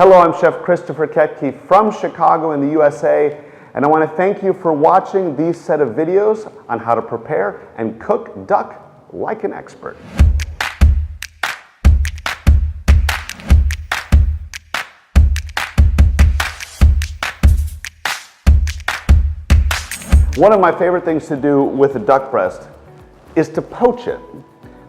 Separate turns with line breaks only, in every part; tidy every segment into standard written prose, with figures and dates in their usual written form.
Hello, I'm Chef Christopher Ketke from Chicago in the USA, and I want to thank you for watching these set of videos on how to prepare and cook duck like an expert. One of my favorite things to do with a duck breast is to poach it.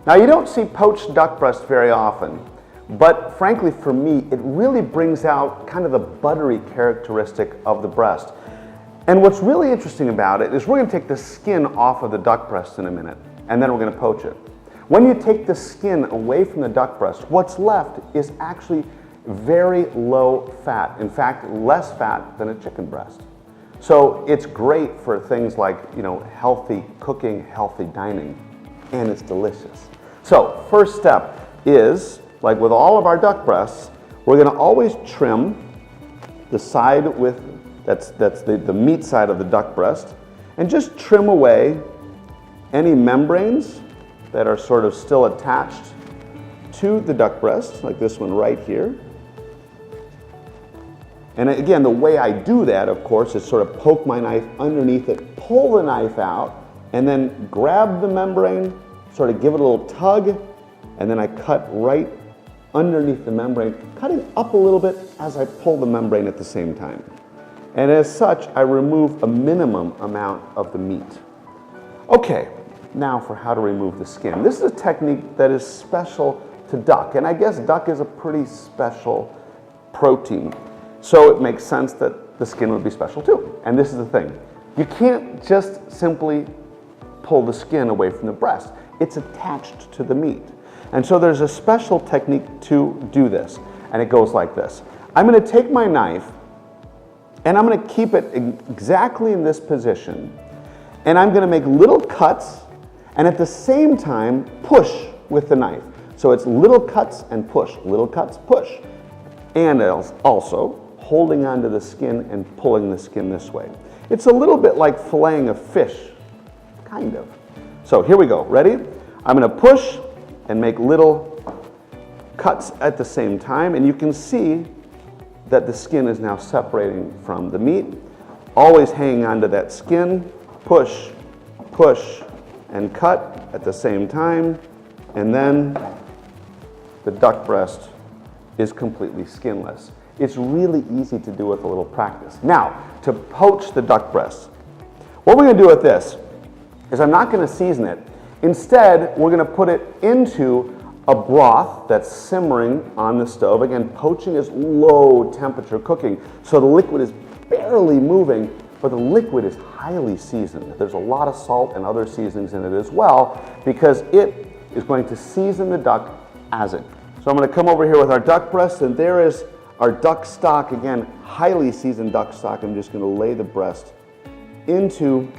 Now, you don't see poached duck breast very often, but frankly for me, it really brings out kind of the buttery characteristic of the breast. And what's really interesting about it is we're going to take the skin off of the duck breast in a minute, and then we're going to poach it. When you take the skin away from the duck breast, what's left is actually very low fat. In fact, less fat than a chicken breast. So it's great for things like, healthy cooking, healthy dining, and it's delicious. So first step is, like with all of our duck breasts, we're going to always trim the side with, that's the meat side of the duck breast, and just trim away any membranes that are sort of still attached to the duck breast, like this one right here. And again, the way I do that, of course, is sort of poke my knife underneath it, pull the knife out, and then grab the membrane, sort of give it a little tug, and then I cut right underneath the membrane, cutting up a little bit as I pull the membrane at the same time. And as such, I remove a minimum amount of the meat. Okay, now for how to remove the skin. This is a technique that is special to duck, and I guess duck is a pretty special protein. So it makes sense that the skin would be special too. And this is the thing. You can't just simply pull the skin away from the breast. It's attached to the meat. And so there's a special technique to do this. And it goes like this. I'm going to take my knife and I'm going to keep it exactly in this position. And I'm going to make little cuts and at the same time push with the knife. So it's little cuts and push, little cuts, push. And also holding onto the skin and pulling the skin this way. It's a little bit like filleting a fish, kind of. So here we go, ready? I'm going to push and make little cuts at the same time, and you can see that the skin is now separating from the meat. Always hanging onto that skin, push, push, and cut at the same time, and then the duck breast is completely skinless. It's really easy to do with a little practice. Now, to poach the duck breast, what we're going to do with this is I'm not going to season it. Instead, we're going to put it into a broth that's simmering on the stove. Again, poaching is low temperature cooking, so the liquid is barely moving, but the liquid is highly seasoned. There's a lot of salt and other seasonings in it as well, because it is going to season the duck as it. So I'm going to come over here with our duck breast, and there is our duck stock, again, highly seasoned duck stock. I'm just going to lay the breast into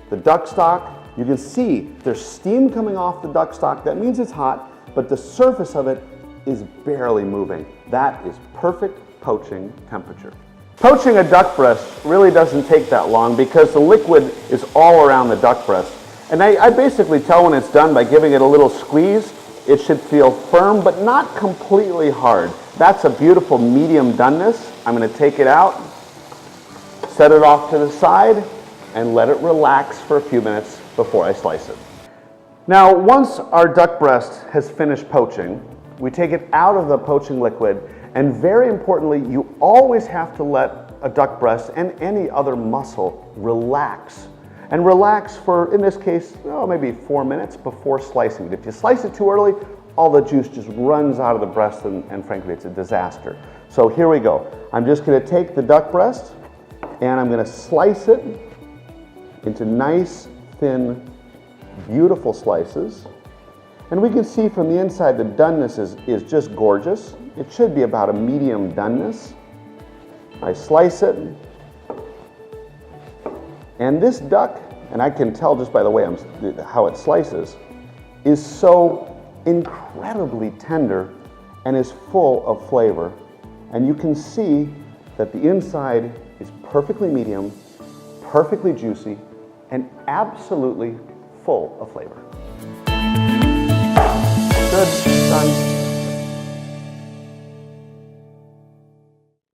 the duck stock. You can see there's steam coming off the duck stock. That means it's hot, but the surface of it is barely moving. That is perfect poaching temperature. Poaching a duck breast really doesn't take that long because the liquid is all around the duck breast. And I basically tell when it's done by giving it a little squeeze. It should feel firm, but not completely hard. That's a beautiful medium doneness. I'm going to take it out, set it off to the side, and let it relax for a few minutes before I slice it. Now, once our duck breast has finished poaching, we take it out of the poaching liquid, and very importantly, you always have to let a duck breast and any other muscle relax. And relax for, in this case, maybe 4 minutes before slicing it. If you slice it too early, all the juice just runs out of the breast, and frankly, it's a disaster. So here we go. I'm just going to take the duck breast, and I'm going to slice it into nice, thin, beautiful slices. And we can see from the inside the doneness is just gorgeous. It should be about a medium doneness. I slice it. And this duck, and I can tell just by the way how it slices, is so incredibly tender and is full of flavor. And you can see that the inside is perfectly medium, perfectly juicy, and absolutely full of flavor. Good, done.